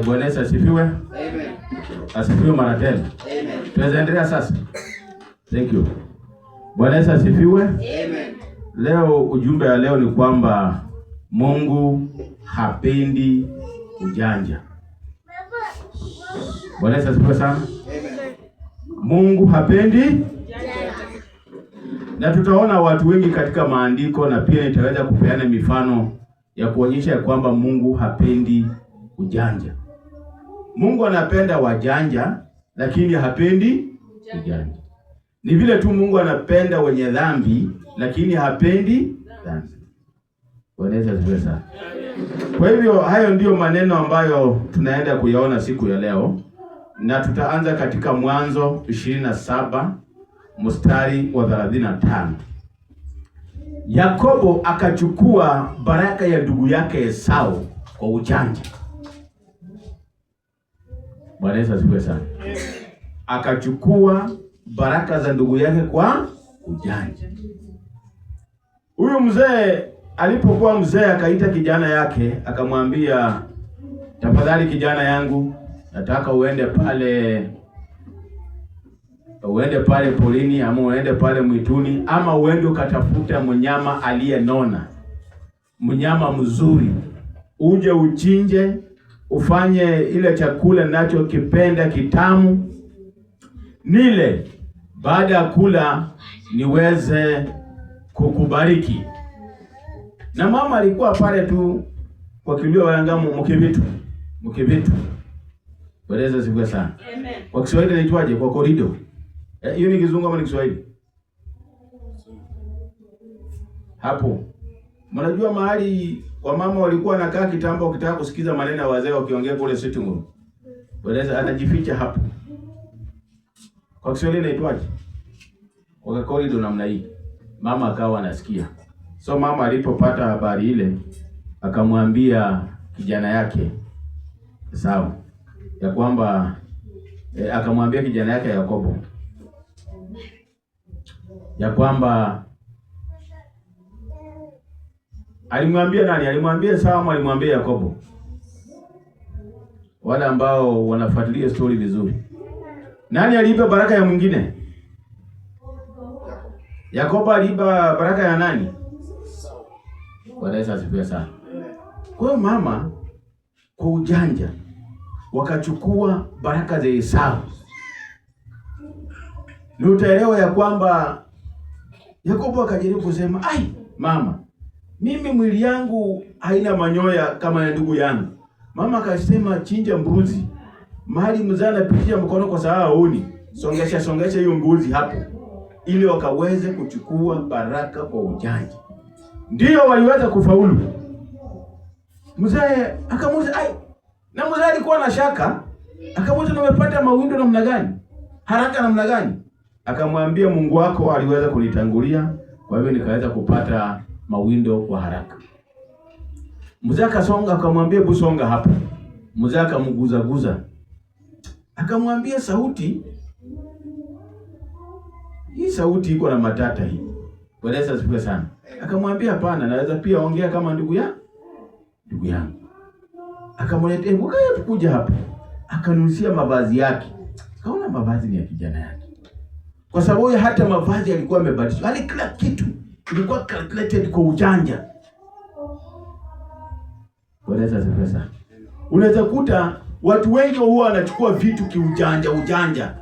Bwana Yesu asifiwe. Amen. Asifiwe mara tena. Amen. Tuendelea sasa. Thank you. Bwana Yesu asifiwe. Amen. Leo ujumbe wa leo ni kwamba Mungu hapendi ujanja. Bwana Yesu asifiwe sana. Amen. Mungu hapendi ujanja. Na tutaona watu wengi katika maandiko, na pia nitaweza kupeana mifano ya kuonyesha kwamba Mungu hapendi ujanja. Mungu anapenda wajanja, lakini hapendi ujanja. Ni vile tu Mungu anapenda wenye dhambi, lakini hapendi dhambi. Bwana Yesu asifiwe sana. Kwa hivyo hayo ndiyo maneno ambayo tunaenda kuyaona siku ya leo, na tutaanza katika Mwanzo 27 mstari wa 35. Yakobo akachukua baraka ya ndugu yake Esau kwa ujanja. Bwana Yesu asifiwe sana. Akachukua baraka za ndugu yake kwa ujanja. Huyu mzee alipokuwa mzee akaita kijana yake akamwambia, tafadhali kijana yangu, nataka uende pale polini, ama uende pale mwituni, ama uende ukatafuta mnyama aliyenona, mnyama mzuri, uje uchinje, ufanye ile chakula ninachokipenda kitamu, nile. Baada ya kula niweze kukubariki. Na mama alikuwa pale tu kwa kilio wangamu mkivitu. Bwana siku sana. Amen. Kwa Kiswahili inaitwaje? Kwa korido. Hiyo ni Kizungu ama ni Kiswahili? Hapo. Mnajua mahali kwa mama walikuwa wanakaa kitambo, ukitaka kusikiza maneno ya wazee wakiongea kule sitting room. Bwana anajificha hapo. Kwa Kiswahili inaitwaje? Kwa korido namna hii. Mama akawa anasikia. So mama alipopata habari ile akamwambia kijana yake sawa, ya kwamba akamwambia kijana yake Yakobo ya kwamba alimwambia nani? Alimwambia Esau, alimwambia Yakobo? Wale ambao wanafuatilia story vizuri, nani aliiba baraka ya mwingine? Yakobo aliiba baraka ya nani? Bwana Yesu asifiwe sana. Kwa hiyo mama kwa ujanja wakachukua baraka za Esau. Ni utaelewa ya kwamba Yakobo akajaribu kusema, ai mama, mimi mwili yangu haina manyoya kama ya ndugu yangu. Mama akasema, chinja mbuzi, mahali mzee anapitia mkono kwa sababu haoni, songesha hiyo mbuzi hapo, ili wakaweze kuchukua baraka kwa ujanja. Ndio waliweza kufaulu. Mzee akamuuliza, ai, na mzee alikuwa na shaka, akamuuliza, umepata mawindo namna gani? Haraka namna gani? Akamwambia, Mungu wako aliweza kunitangulia, kwa hivyo nikaweza kupata mawindo kwa haraka. Mzee akasonga, akamwambia, busonga hapa. Mzee akamguza. Akamwambia, hii sauti iko na matata hii. Bwana Yesu asifiwe sana. Akamwambia, hapana, naweza pia ongea kama ndugu yangu. Akamletea, kuja hapa. Akanusia mavazi yake. Kaona mavazi ni ya kijana yake. Kwa sababu hata mavazi alikuwa amebadilishwa. Hali kila kitu ilikuwa calculated kwa ujanja. Bwana Yesu asifiwe sana. Unaweza kuta watu wengi huwa wanachukua vitu kiujanja.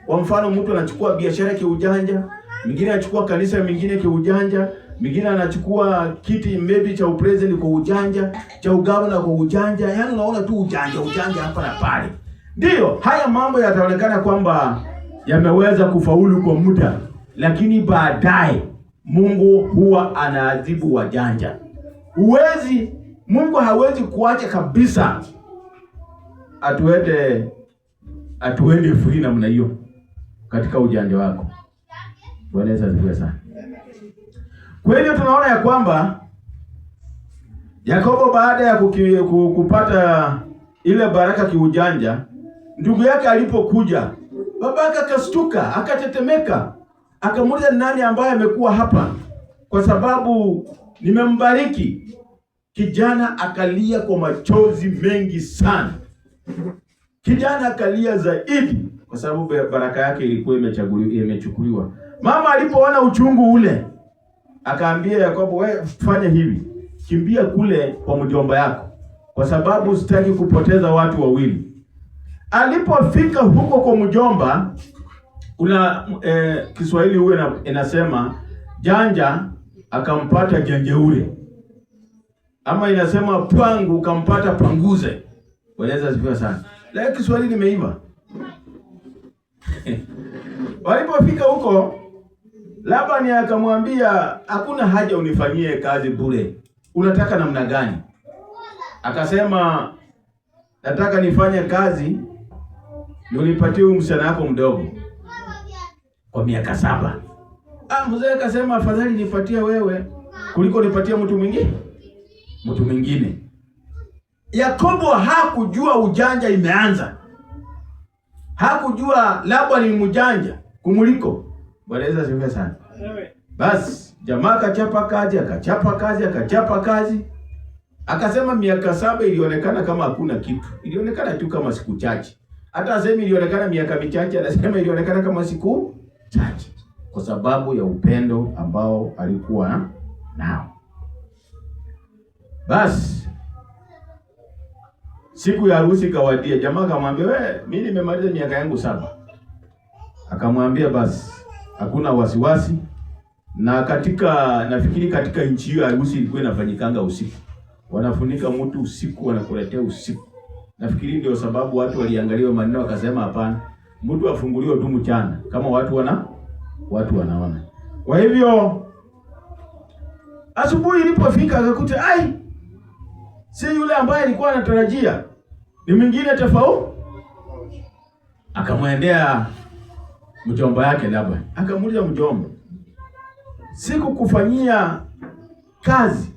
Kwa mfano, mtu anachukua biashara kiujanja, mwingine anachukua kanisa, mwingine kiujanja, mwingine anachukua kiti maybe cha upresident kwa ujanja, cha ugavana kwa ujanja. Yaani unaona tu ujanja hapa na pale. Ndio, haya mambo yataonekana kwamba yameweza kufaulu kwa muda, lakini baadaye Mungu huwa anaadhibu wajanja. Mungu hawezi kuacha kabisa atuende free namna hiyo katika ujanja wako. Bwana Yesu asifiwe sana. Kwa hivyo tunaona ya kwamba Yakobo baada ya kupata ile baraka kiujanja, ndugu yake alipokuja, babaka akastuka, akatetemeka, akamuuliza, nani ambaye amekuwa hapa? Kwa sababu nimembariki. Kijana akalia kwa machozi mengi sana. Kijana akalia zaidi kwa sababu baraka yake ilikuwa imechukuliwa. Mama alipoona uchungu ule, akaambia Yakobo, wewe fanya hivi, kimbia kule kwa mjomba yako, kwa sababu sitaki kupoteza watu wawili. Alipofika huko kwa mjomba, kuna Kiswahili huwe inasema janja akampata janjeure, ama inasema pangu kampata panguze. Wanaweza zifiwa sana. Lakini Kiswahili nimeiva. Walipofika huko, Labani akamwambia, hakuna haja unifanyie kazi bure. Unataka namna gani? Akasema, nataka nifanye kazi ndio nipatie huyu msichana wako mdogo kwa miaka 7. Mzee akasema, afadhali nipatie wewe kuliko nipatie mtu mwingine. Yakobo hakujua ujanja imeanza. Hakujua Labani ni mjanja kumuliko. Bwana Yesu asifiwe sana. Basi jamaa akachapa kazi. Akasema miaka 7 ilionekana kama hakuna kitu. Ilionekana tu kama siku chache. Hata asemi ilionekana miaka michache, anasema ilionekana kama siku chache, kwa sababu ya upendo ambao alikuwa nao. Basi siku ya harusi kawadia, jamaa akamwambia, wewe mimi nimemaliza miaka yangu 7. Akamwambia basi hakuna wasiwasi. Na nafikiri katika nchi hiyo harusi ilikuwa inafanyikanga usiku. Wanafunika mtu usiku, wanakuletea usiku. Nafikiri ndio sababu watu waliangalia maneno wakasema hapana, mtu afunguliwe tu mchana kama watu wanaona. Kwa hivyo asubuhi ilipofika akakuta si yule ambaye alikuwa anatarajia, ni mwingine tofauti. Akamwendea mjomba yake Labani. Akamuuliza mjomba, sikukufanyia kazi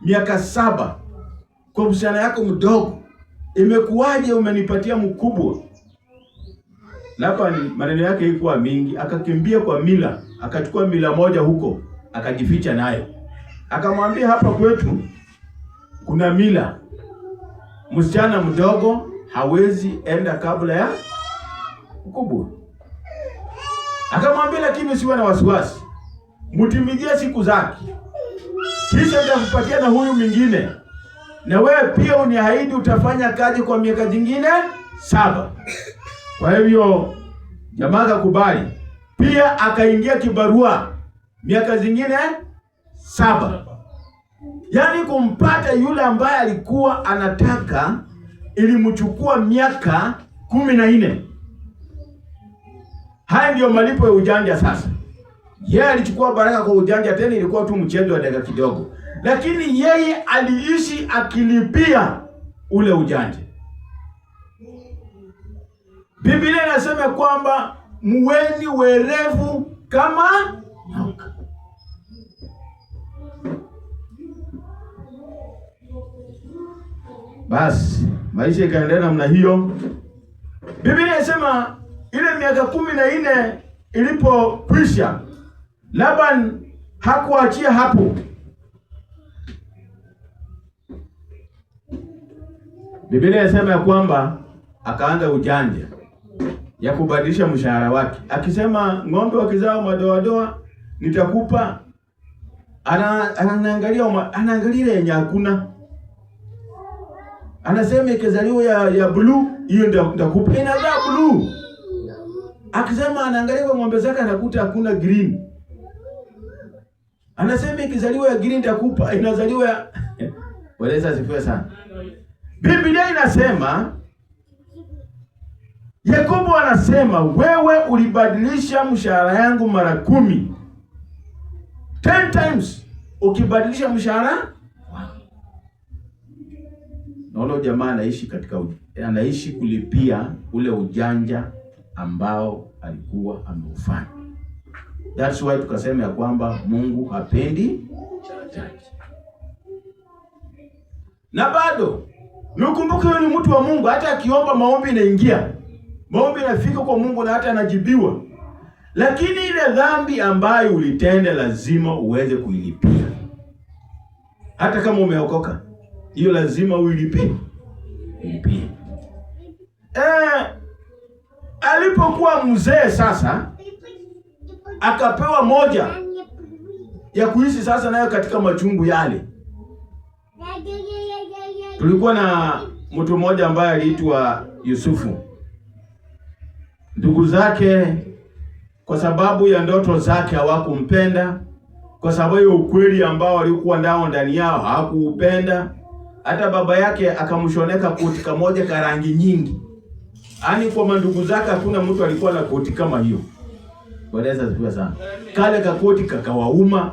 miaka 7 kwa msichana yako mdogo, imekuwaje umenipatia mkubwa? Labani maneno yake ilikuwa mingi, akakimbia kwa mila, akachukua mila moja huko, akajificha nayo. Akamwambia, hapa kwetu kuna mila, msichana mdogo hawezi enda kabla ya mkubwa. Akamwambia, lakini usiwe na wasiwasi, mtimizie siku zake, kisha nitakupatia na huyu mwingine, na wewe pia uniahidi utafanya kazi kwa miaka zingine 7. Kwa hivyo jamaa akakubali, pia akaingia kibarua miaka zingine 7. Yaani kumpata yule ambaye alikuwa anataka ilimchukua miaka 14. Haya ndio malipo ya ujanja sasa. Yeye alichukua baraka kwa ujanja, tena ilikuwa tu mchezo wa dakika kidogo. Lakini yeye aliishi akilipia ule ujanja. Biblia inasema kwamba muweni werevu kama nyoka. Basi maisha ikaendelea namna hiyo. Biblia inasema ile miaka 14 ilipokwisha, Laban hakuachia hapo. Biblia inasema ya kwamba akaanza ujanja ya kubadilisha mshahara wake. Akisema ng'ombe wakizao madoadoa nitakupa, anaangalia yenye hakuna. Anasema ikizaliwa ya blue hiyo nitakupa, inazaa blue. Akisema anaangalia ng'ombe zake anakuta hakuna green. Anasema ikizaliwa ya green nitakupa, inazaliwa Waleza sifiwe sana. Biblia inasema, Yakobo anasema, wewe ulibadilisha mshahara yangu mara 10. 10 times ukibadilisha mshahara. Naona jamaa anaishi kulipia ule ujanja ambao alikuwa ameufanya. That's why tukasema ya kwamba Mungu hapendi ujanja. Na bado nikumbuke yule ni mtu wa Mungu, hata akiomba maombi inaingia. Maombi yanafika kwa Mungu na hata anajibiwa. Lakini ile dhambi ambayo ulitenda lazima uweze kuilipia. Hata kama umeokoka, hiyo lazima uilipie. Alipokuwa mzee sasa, akapewa moja ya kuishi sasa nayo katika machungu yale. Tulikuwa na mtu mmoja ambaye aliitwa Yusufu. Ndugu zake kwa sababu ya ndoto zake hawakumpenda, kwa sababu ya ukweli ambao walikuwa ndani yao hawakuupenda. Hata baba yake akamshoneka koti kamoja ka rangi nyingi. Yaani kwa mandugu zake hakuna mtu alikuwa na koti kama hiyo. Bwana asifiwe sana. Kale kakoti kakawauma.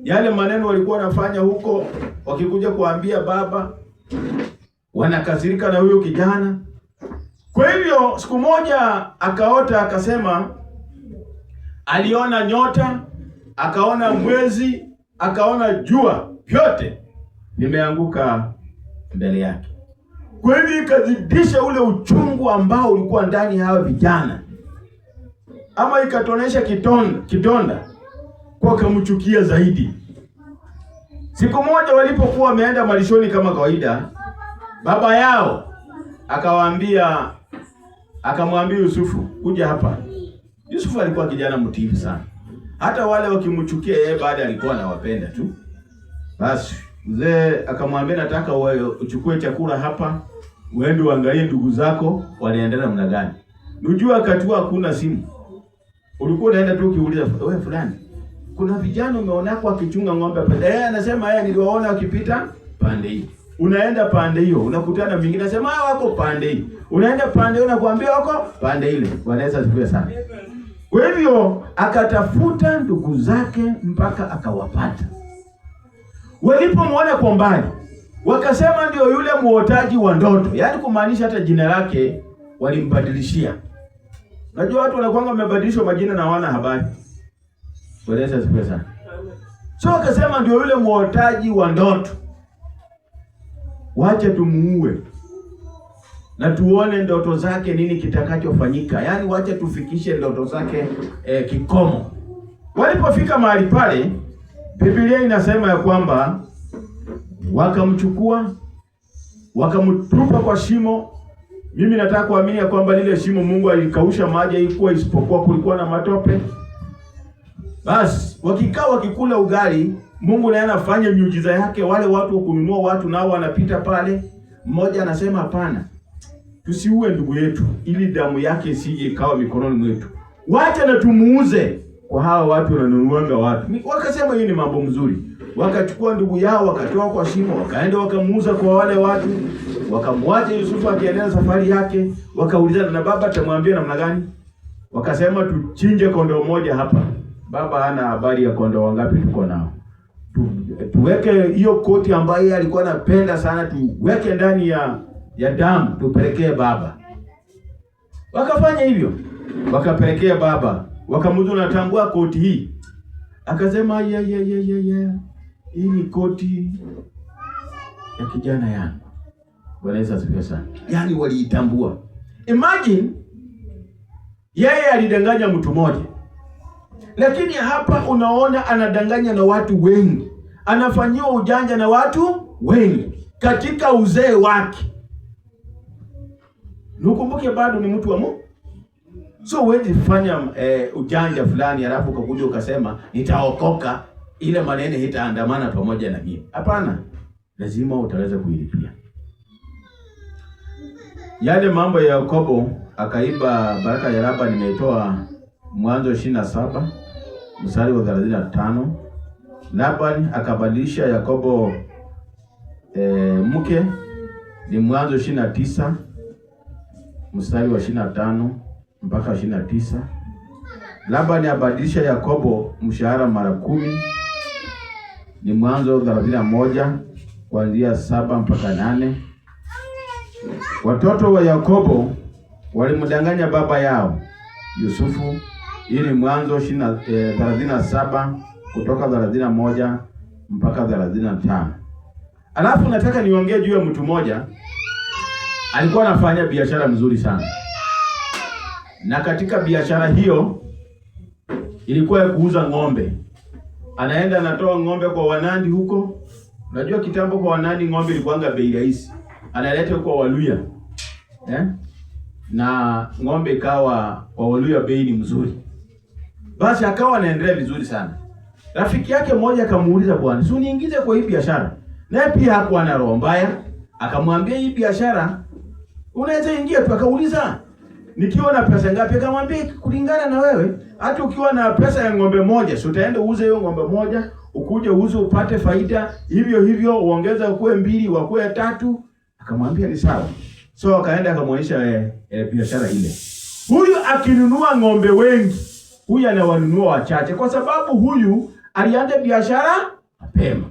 Yale maneno walikuwa wanafanya huko, wakikuja kuambia baba, wanakasirika na huyo kijana. Kwa hivyo siku moja akaota, akasema aliona nyota, akaona mwezi, akaona jua, vyote vimeanguka mbele yake. Kwa hivyo ikazidisha ule uchungu ambao ulikuwa ndani ya hao vijana, ama ikatonesha kidonda kwa kumchukia zaidi. Siku moja walipokuwa wameenda malishoni kama kawaida, baba yao akamwambia Yusufu, kuja hapa. Yusufu alikuwa kijana mtiifu sana. Hata wale wakimchukia yeye baada alikuwa anawapenda tu. Basi mzee akamwambia, nataka uchukue chakula hapa, uende uangalie ndugu zako wanaendelea namna gani. Unajua wakati hakuna simu. Ulikuwa unaenda tu ukiuliza, wewe fulani, kuna vijana umeona kwa kichunga ng'ombe pale. Anasema yeye niliwaona wakipita pande hii. Unaenda pande hiyo, unakutana vingine, anasema wako pande hii. Unaenda pande hiyo, nakwambia wako pande ile. Bwana Yesu asifiwe sana. Kwa hivyo akatafuta ndugu zake mpaka akawapata. Walipomwona kwa mbali, wakasema ndio yule muotaji wa ndoto. Yaani kumaanisha hata jina lake walimbadilishia. Unajua watu wanakuanga wamebadilishwa majina na hawana habari. Bwana Yesu asifiwe sana. So akasema ndio yule muotaji wa ndoto. Wacha tumuue na tuone ndoto zake nini kitakachofanyika. Yaani wacha tufikishe ndoto zake kikomo. Walipofika mahali pale, Biblia inasema ya kwamba wakamchukua, wakamtupa kwa shimo. Mimi nataka kuamini ya kwamba lile shimo Mungu alikausha maji, haikuwa isipokuwa kulikuwa na matope. Basi wakikaa wakikula ugali, Mungu naye anafanya miujiza yake. Wale watu wa kununua watu nao wanapita pale. Mmoja anasema hapana, tusiue ndugu yetu ili damu yake isije ikawa mikononi mwetu. Wacha na tumuuze kwa hawa watu wananunuanga watu. Wakasema hii ni mambo mzuri. Wakachukua ndugu yao, wakatoa kwa shimo, wakaenda wakamuuza kwa wale watu. Wakamwacha Yusufu akiendelea safari yake. Wakaulizana na baba atamwambia namna gani? Wakasema tuchinje kondoo moja hapa. Baba hana habari ya kondoo wangapi tuko nao. Tuweke hiyo koti ambayo alikuwa anapenda sana, tuweke ndani ya damu, tupelekee baba. Wakafanya hivyo. Wakapelekea baba. Wakamuuliza, unatambua koti hii? Akasema ya. Hii ni koti ya kijana yangu. Bwana Yesu asifiwe sana. Yaani waliitambua. Imagine yeye alidanganya mtu mmoja. Lakini hapa unaona anadanganya na watu wengi. Anafanyiwa ujanja na watu wengi katika uzee wake. Nukumbuke bado ni mtu wa Mungu. So huwezi fanya ujanja fulani alafu ukakuja ukasema nitaokoka, ile maneno itaandamana pamoja na mimi. Hapana. Lazima utaweza kuilipia. Yale mambo ya Yakobo akaiba baraka ya Labani nimetoa Mwanzo 27 mstari wa 35. Labani akabadilisha Yakobo mke, ni Mwanzo 29 mstari wa 25 mpaka 29. Labani abadilisha Yakobo mshahara mara 10, ni Mwanzo 31 kuanzia 7 mpaka 8. Watoto wa Yakobo walimdanganya baba yao Yusufu, ili Mwanzo 37 kutoka 31 mpaka 35. Alafu nataka niongee juu ya mtu mmoja alikuwa anafanya biashara mzuri sana. Na katika biashara hiyo ilikuwa ya kuuza ng'ombe. Anaenda anatoa ng'ombe kwa Wanandi huko. Unajua kitambo kwa Wanandi ng'ombe ilikuwanga bei rahisi. Analeta kwa Waluya. na ng'ombe ikawa kwa Waluya bei ni mzuri. Basi akawa anaendelea vizuri sana. Rafiki yake mmoja akamuuliza, bwana, si uniingize kwa hii biashara? Naye pia hakuwa na roho mbaya, akamwambia hii biashara unaweza ingia tu. Akauliza, nikiwa na pesa ngapi? Akamwambia kulingana na wewe, hata ukiwa na pesa ya ng'ombe moja, si utaenda uuze hiyo ng'ombe moja, ukuje uuze upate faida, hivyo hivyo uongeza ukue 2, wakue 3. Akamwambia ni sawa. So akaenda akamwonyesha biashara ile. Huyu akinunua ng'ombe wengi, huyu anawanunua wachache, kwa sababu huyu alianza biashara mapema.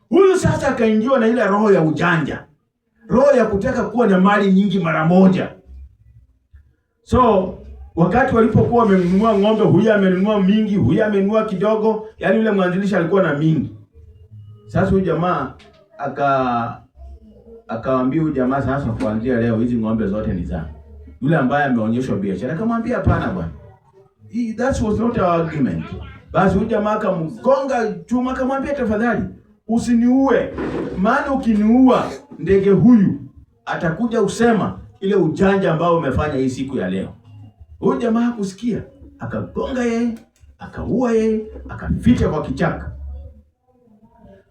Huyu sasa akaingiwa na ile roho ya ujanja, roho ya kutaka kuwa na mali nyingi mara moja. So wakati walipokuwa wamenunua ng'ombe, huyu amenunua mingi, huyu amenunua kidogo, yani yule mwanzilishi alikuwa na mingi. Sasa huyu jamaa akawaambia huyu jamaa, sasa kuanzia leo hizi ng'ombe zote ni zangu. Yule ambaye ameonyeshwa biashara akamwambia, hapana bwana, that was not our agreement. Basi huyu jamaa akamgonga chuma, akamwambia, tafadhali usiniue, maana ukiniua ndege huyu atakuja usema ile ujanja ambao umefanya hii siku ya leo. Huyu jamaa hakusikia, akagonga yeye, akaua yeye, akaficha kwa kichaka.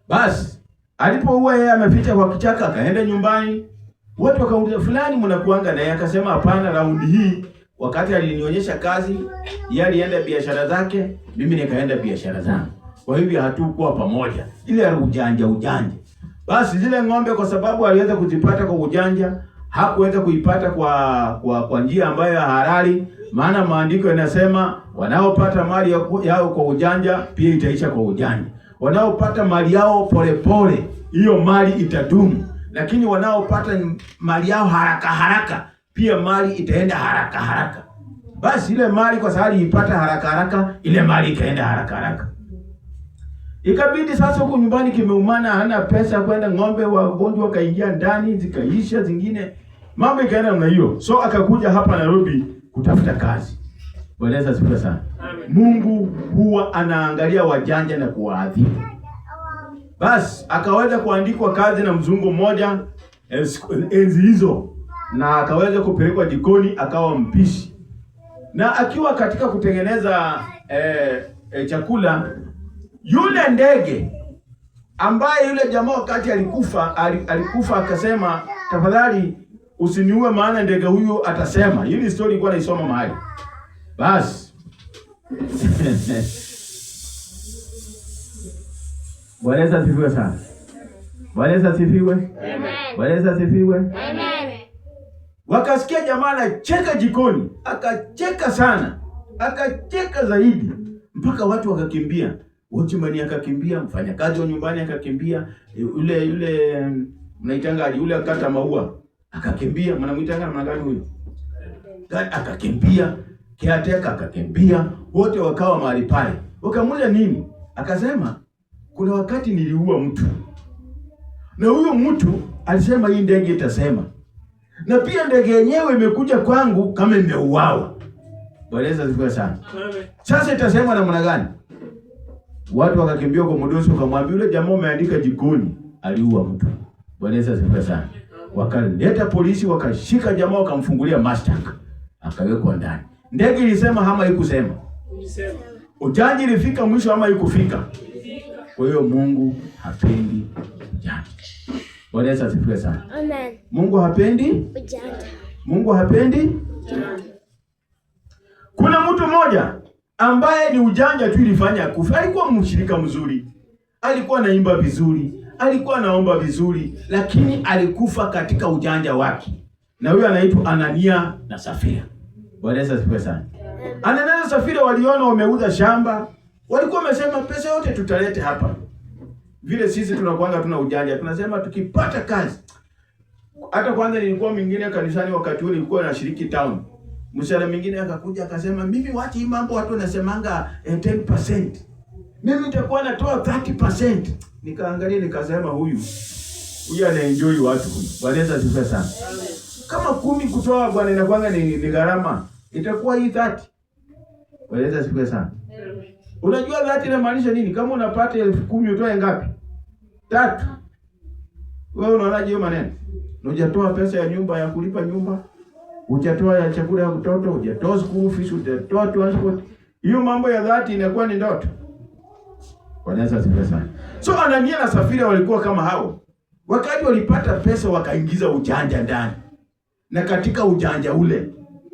Basi alipoua yeye ameficha kwa kichaka, akaenda nyumbani. Watu wakauliza, fulani mnakuanga naye? Akasema, hapana, raundi hii wakati alinionyesha kazi, yeye alienda biashara zake, mimi nikaenda biashara zangu. Kwa hivyo hatukuwa pamoja. Ile ujanja. Basi zile ng'ombe kwa sababu aliweza kuzipata kwa ujanja, hakuweza kuipata kwa njia ambayo halali, maana maandiko yanasema wanaopata mali yao kwa ujanja pia itaisha kwa ujanja. Wanaopata mali yao polepole, hiyo mali itadumu. Lakini wanaopata mali yao haraka pia mali itaenda haraka. Basi ile mali kwa sababu ipata haraka, ile mali ikaenda haraka. Ikabidi sasa huko nyumbani kimeumana, hana pesa kwenda, ng'ombe wagonjwa kaingia ndani, zikaisha zingine, mambo ikaenda namna hiyo. So akakuja hapa Nairobi kutafuta kazi. Bwana Yesu asifiwe sana. Mungu huwa anaangalia wajanja na kuwaadhibu. Basi akaweza kuandikwa kazi na mzungu mmoja enzi hizo, na akaweza kupelekwa jikoni akawa mpishi. Na akiwa katika kutengeneza chakula, yule ndege ambaye yule jamaa wakati alikufa akasema, tafadhali usiniue, maana ndege huyu atasema. Hii story ilikuwa naisoma mahali. Basi Bwana Yesu asifiwe sana. Bwana Yesu asifiwe. Amen. Bwana Yesu asifiwe. Amen. Wakasikia jamaa anacheka jikoni, akacheka sana, akacheka zaidi mpaka watu wakakimbia. Watchman akakimbia, mfanyakazi wa nyumbani akakimbia, yule mnaitangaje, yule akata maua akakimbia, mnamuitanga namna gani huyo? Akakimbia, kiateka akakimbia, wote wakawa mahali pale. Wakamuuliza nini? Akasema, kuna wakati niliua mtu, na huyo mtu alisema hii ndege itasema, na pia ndege yenyewe imekuja kwangu kama imeuawa. Bwana Yesu asifiwe sana. Sasa itasema namna gani? Watu wakakimbia kwa mdosi, wakamwambia yule jamaa umeandika jikoni aliua mtu. Bwana Yesu asifiwe sana. Wakaleta polisi, wakashika jamaa, wakamfungulia mashtaka, akawekwa ndani. Ndege ilisema ama haikusema? Ilisema. Ujanja ilifika mwisho ama haikufika? Kwa hiyo Mungu hapendi ujanja. Bwana Yesu asifiwe sana. Amen. Mungu hapendi ujanja. Mungu hapendi ujanja. Kuna mtu mmoja ambaye ni ujanja tu ilifanya kufa. Alikuwa mshirika mzuri, alikuwa anaimba vizuri, alikuwa anaomba vizuri, lakini alikufa katika ujanja wake. Na huyo anaitwa Anania na Safira. Bwana Yesu asifiwe sana. Anania na Safira waliona wameuza shamba, walikuwa wamesema pesa yote tutalete hapa. Vile sisi tunakuanga tuna ujanja, tunasema tukipata kazi. Hata kwanza nilikuwa mwingine kanisani wakati ule nilikuwa nashiriki town. Mshahara mwingine akakuja akasema, mimi wacha hii mambo watu wanasemanga 10%. Mimi nitakuwa natoa 30%. Nikaangalia nikasema huyu anaenjoy watu huyu. Bwana Yesu asifiwe sana. Kama 10 kutoa bwana inakuanga ni gharama, itakuwa hii 30. Bwana Yesu asifiwe sana. Unajua 30 inamaanisha nini? Kama unapata 10,000 utoe ngapi? 3. Wewe unaonaje hiyo maneno? Unajatoa pesa ya nyumba ya kulipa nyumba, hujatoa ya chakula ya mtoto, hujatoa school fees, hujatoa transport. Hiyo mambo ya dhati inakuwa ni ndoto. Wanaweza sifa sana. So Anania na Safira walikuwa kama hao. Wakati walipata pesa wakaingiza ujanja ndani. Na katika ujanja ule,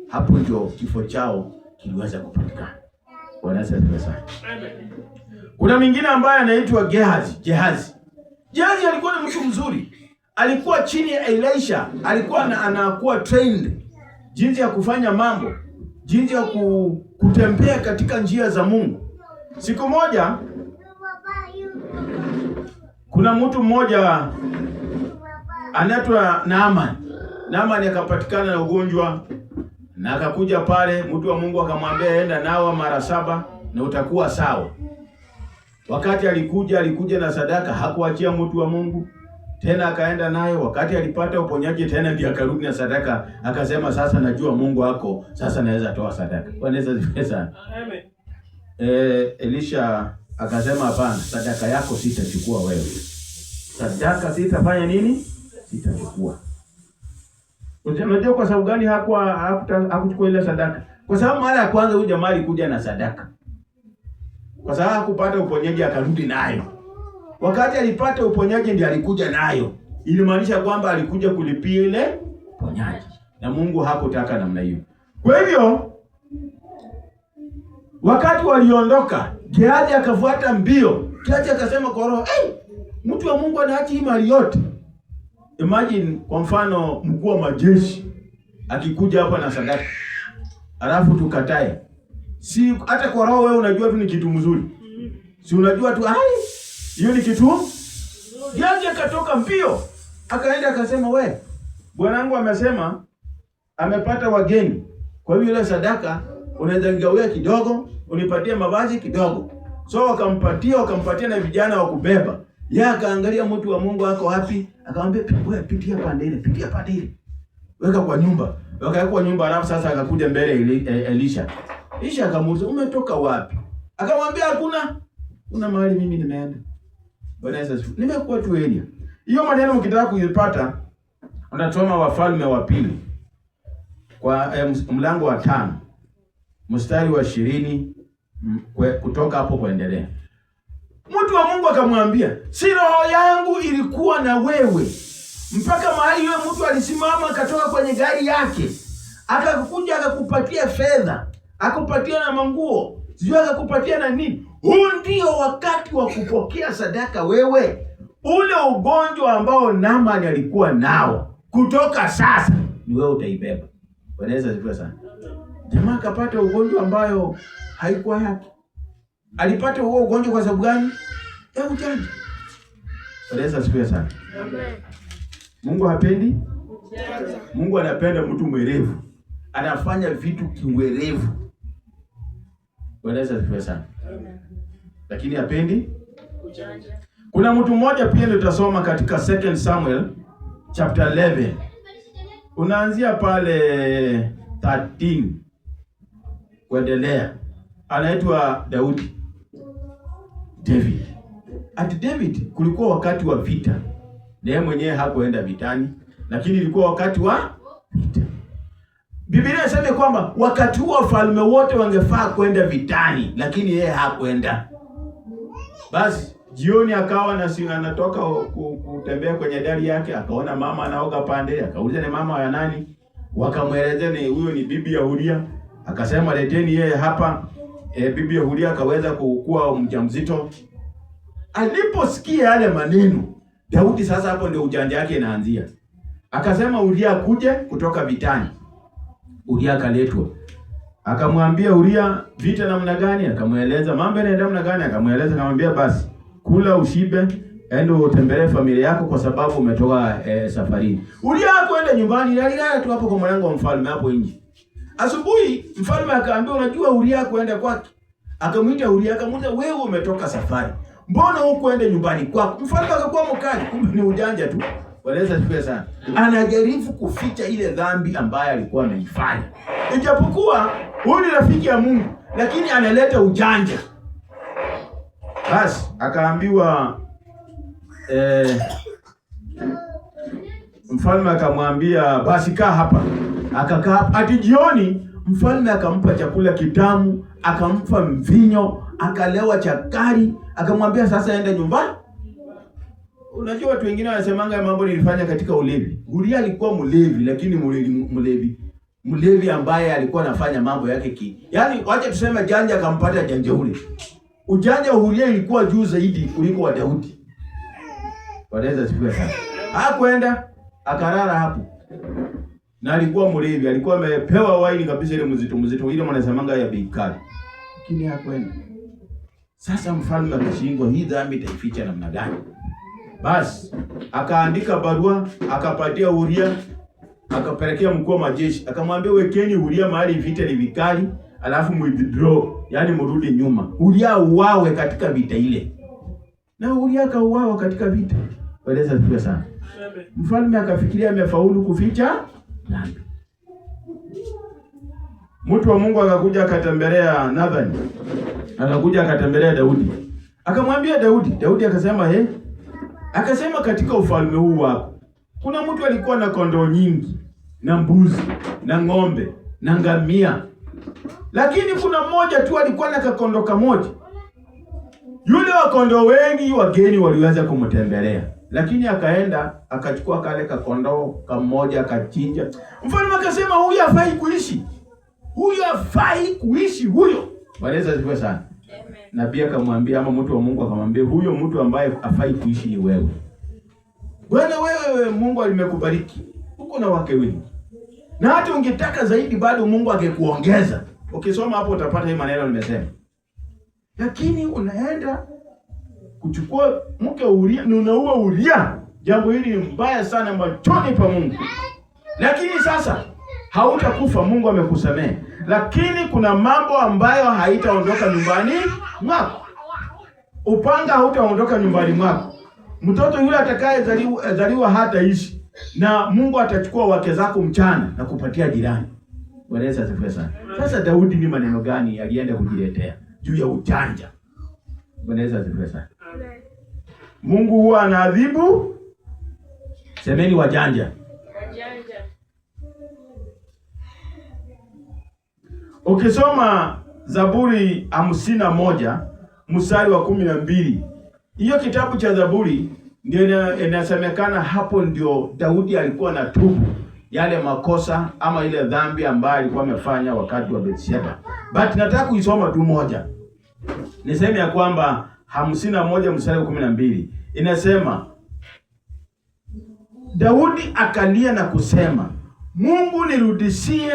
hapo ndio kifo chao kiliweza kupatikana. Wanaweza sifa sana. Kuna mwingine ambaye anaitwa Gehazi alikuwa ni mtu mzuri. Alikuwa chini ya Elisha, alikuwa anakuwa trained jinsi ya kufanya mambo, jinsi ya kutembea katika njia za Mungu. Siku moja kuna mtu mmoja anaitwa Naaman akapatikana na ugonjwa na akakuja pale, mtu wa Mungu akamwambia enda nawa mara 7 na utakuwa sawa. Wakati alikuja na sadaka, hakuachia mtu wa Mungu. Tena akaenda nayo, wakati alipata uponyaji tena ndiye akarudi na sadaka, akasema sasa najua Mungu wako, sasa naweza toa sadaka. Wanaweza zipesa. Amen. Elisha akasema hapana, sadaka yako sitachukua wewe. Sadaka sitafanya nini? Sitachukua. Unajua kwa sababu gani hakuchukua ile sadaka? Kwa sababu mara ya kwanza huyu jamaa alikuja na sadaka. Kwa sababu hakupata uponyaji akarudi nayo. Wakati alipata uponyaji ndiye alikuja nayo. Ilimaanisha kwamba alikuja kulipia ile uponyaji. Na Mungu hakutaka namna hiyo. Kwa hivyo wakati waliondoka, Gehazi akafuata mbio. Gehazi akasema kwa roho, mtu wa Mungu anaacha hii mali yote. Imagine kwa mfano mkuu wa majeshi akikuja hapa na sadaka. Alafu tukatae. Si hata kwa roho wewe unajua tu ni kitu mzuri. Si unajua tu hiyo ni kitu? Gehazi akatoka mbio. Akaenda akasema bwanangu amesema amepata wageni. Kwa hiyo ile sadaka unaweza ngawia kidogo, unipatie mavazi kidogo. So wakampatia na vijana wa kubeba. Yeye akaangalia mtu wa Mungu wako wapi? Akamwambia pitia pande ile. Weka kwa nyumba. Wakaweka kwa nyumba, alafu sasa akakuja mbele Elisha. Elisha akamuuliza, "Umetoka wapi?" Akamwambia, "Kuna mahali mimi nimeenda." Bwana Yesu, nimekuwa tu Elia. Hiyo maneno ukitaka kuipata, unasoma Wafalme wa Pili kwa mlango wa 5 mstari wa 20 kutoka hapo kuendelea. Mtu wa Mungu akamwambia, "Si roho yangu ilikuwa na wewe mpaka mahali yule mtu alisimama akatoka kwenye gari yake, akakuja akakupatia fedha, akakupatia na manguo, sijui akakupatia na nini? Huu ndio wakati wa kupokea sadaka wewe. Ule ugonjwa ambao Naaman alikuwa nao, kutoka sasa ni wewe utaibeba." Wanaweza zipia sana. Jamaa akapata ugonjwa ambayo haikuwa yake. Alipata huo ugonjwa kwa sababu gani? Ujanja. Wanaweza zipia sana. Amen. Mungu hapendi ujanja. Mungu anapenda mtu mwerevu. Anafanya vitu kiwerevu. Wanaweza zipia sana. Amen. Lakini hapendi ujanja. Kuna mtu mmoja pia ndio tutasoma katika 2 Samuel chapter 11. Unaanzia pale 13 kuendelea. Anaitwa David. David kulikuwa wakati wa vita. Yeye mwenyewe hakuenda vitani, lakini ilikuwa wakati wa vita. Biblia inasema kwamba wakati huo wafalme wote wangefaa kwenda vitani, lakini yeye hakwenda. Basi jioni akawa anatoka kutembea kwenye dari yake, akaona mama anaoga pande, akauliza ni mama ya nani? Wakamwelezea ni huyo ni bibi ya Uria. Akasema leteni yeye hapa. Bibi ya Uria akaweza kuwa mjamzito. Aliposikia yale maneno, Daudi sasa hapo ndio ujanja yake inaanzia. Akasema Uria akuje kutoka vitani. Uria akaletwa. Akamwambia Uria vita namna gani? Akamweleza mambo yanaenda namna gani? Akamweleza, akamwambia basi kula ushibe, ende utembelee familia yako kwa sababu umetoka safarini. Uria hakwenda nyumbani, alilala tu hapo kwa mlango wa mfalme hapo nje. Asubuhi mfalme akaambia, unajua Uria kwenda kwake. Akamuita Uria akamuuliza, wewe umetoka safari, mbona hukwenda nyumbani kwako? Mfalme akakuwa mkali, kumbe ni ujanja tu. Waleza sikia sana. Anajaribu kuficha ile dhambi ambayo alikuwa ameifanya. Ijapokuwa huyu ni rafiki ya Mungu, lakini analeta ujanja. Basi akaambiwa mfalme akamwambia basi kaa hapa. Akakaa ati jioni mfalme akampa chakula kitamu, akampa mvinyo, akalewa chakari, akamwambia sasa enda nyumbani. Unajua watu wengine wanasemanga mambo nilifanya katika ulevi. Uria alikuwa mlevi, lakini mlevi ambaye alikuwa anafanya mambo yake yaani wacha tuseme janja akampata janja ule. Ujanja wa Uria ilikuwa juu zaidi kuliko wa Daudi. Wanaweza sikia sana. Hakwenda akarara hapo. Na alikuwa mlevi, alikuwa amepewa waini kabisa ile mzito ile wanasemanga ya bei kali. Lakini hakwenda. Sasa mfalme akashindwa, hii dhambi itaificha namna gani? Basi akaandika barua, akapatia Uria, akapelekea mkuu wa majeshi, akamwambia wekeni Uria mahali vita ni vikali, alafu withdraw, yani mrudi nyuma. Uria uwawe katika vita ile. Na Uria akauawa katika vita. Weleza tuwe sana. Mfalme akafikiria amefaulu kuficha dhambi. Mtu wa Mungu akakuja akatembelea Nathan. Akakuja akatembelea Daudi. Akamwambia Daudi akasema akasema katika ufalme huu wako kuna mtu alikuwa na kondoo nyingi na mbuzi na ng'ombe na ngamia, lakini kuna mmoja tu alikuwa na kondoo kamoja. Yule wa kondoo wengi wageni waliweza kumtembelea, lakini akaenda akachukua kale kondoo kamoja akachinja. Mfalme akasema huyu hafai kuishi. Huyu hafai kuishi huyo. Wanaweza ziwe sana. Amen. Na pia akamwambia ama mtu wa Mungu akamwambia huyo mtu ambaye hafai kuishi ni wewe. Bwana wewe Mungu alimekubariki. Uko na wake wengi. Na hata ungetaka zaidi bado Mungu angekuongeza. Ukisoma hapo utapata hii maneno nimesema. Lakini unaenda kuchukua mke wa Uria, unaua Uria. Jambo hili ni mbaya sana machoni pa Mungu. Lakini sasa hautakufa, Mungu amekusamehe. Lakini kuna mambo ambayo haitaondoka nyumbani mwako. Upanga hautaondoka nyumbani mwako. Mtoto yule atakayezaliwa hataishi. Na Mungu atachukua wake zako mchana na kupatia jirani. Wanaweza asifiwe sana. Sasa Daudi ni maneno gani alienda kujiletea juu ya ujanja? Wanaweza asifiwe sana. Mungu huwa anaadhibu semeni wajanja. Ukisoma Zaburi 51 mstari wa 12, hiyo kitabu cha Zaburi ndio inasemekana hapo ndio Daudi alikuwa na tubu yale makosa ama ile dhambi ambayo alikuwa amefanya wakati wa Bathsheba. But nataka kuisoma tu moja. Niseme ya kwamba 51 mstari wa 12 inasema Daudi akalia na kusema, Mungu nirudishie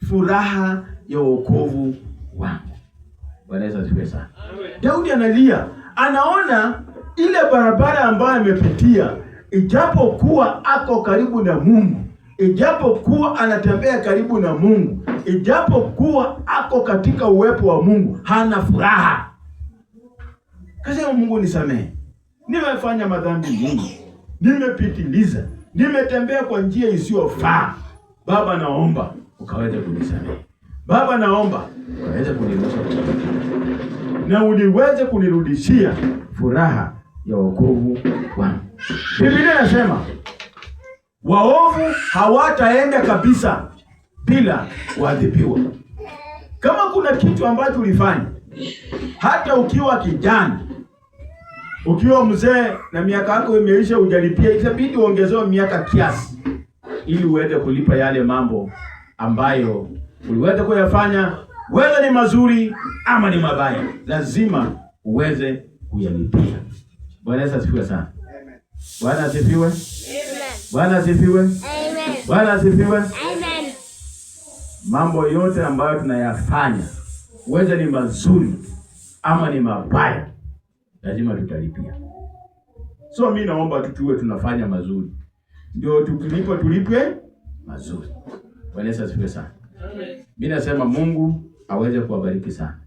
furaha ya wokovu wangu. Bwana Yesu asifiwe sana. Daudi analia, anaona ile barabara ambayo amepitia, ijapokuwa ako karibu na Mungu, ijapokuwa anatembea karibu na Mungu, ijapokuwa ako katika uwepo wa Mungu, hana furaha. Kasema Mungu nisamehe. Nimefanya madhambi mengi. Nimepitiliza. Nimetembea kwa njia isiyofaa. Baba naomba ukaweze kunisamehe. Baba naomba ukaweze kunirudisha na uliweze kunirudishia furaha ya wokovu wangu. Biblia inasema waovu hawataenda kabisa bila kuadhibiwa. Kama kuna kitu ambacho ulifanya hata ukiwa kijana, ukiwa mzee na miaka yako imeisha hujalipia, itabidi uongezewe miaka kiasi ili uweze kulipa yale mambo ambayo uliweza kuyafanya, whether ni mazuri ama ni mabaya, lazima uweze kuyalipia. Bwana Yesu asifiwe sana. Amen. Bwana asifiwe. Amen. Bwana asifiwe. Amen. Bwana asifiwe. Amen. Mambo yote ambayo tunayafanya, whether ni mazuri ama ni mabaya, lazima tutalipia. So mimi naomba tuwe tunafanya mazuri, ndio tukilipo tulipwe mazuri. Bwana Yesu asifiwe sana. Amen. Mimi nasema Mungu aweze kuwabariki sana.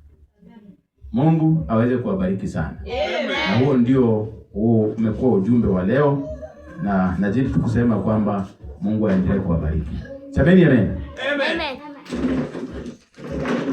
Mungu aweze kuwabariki sana. Amen. Na huo ndio umekuwa ujumbe wa leo, na nazidi kusema kwamba Mungu aendelee kuwabariki. Semeni amen. Amen. Amen.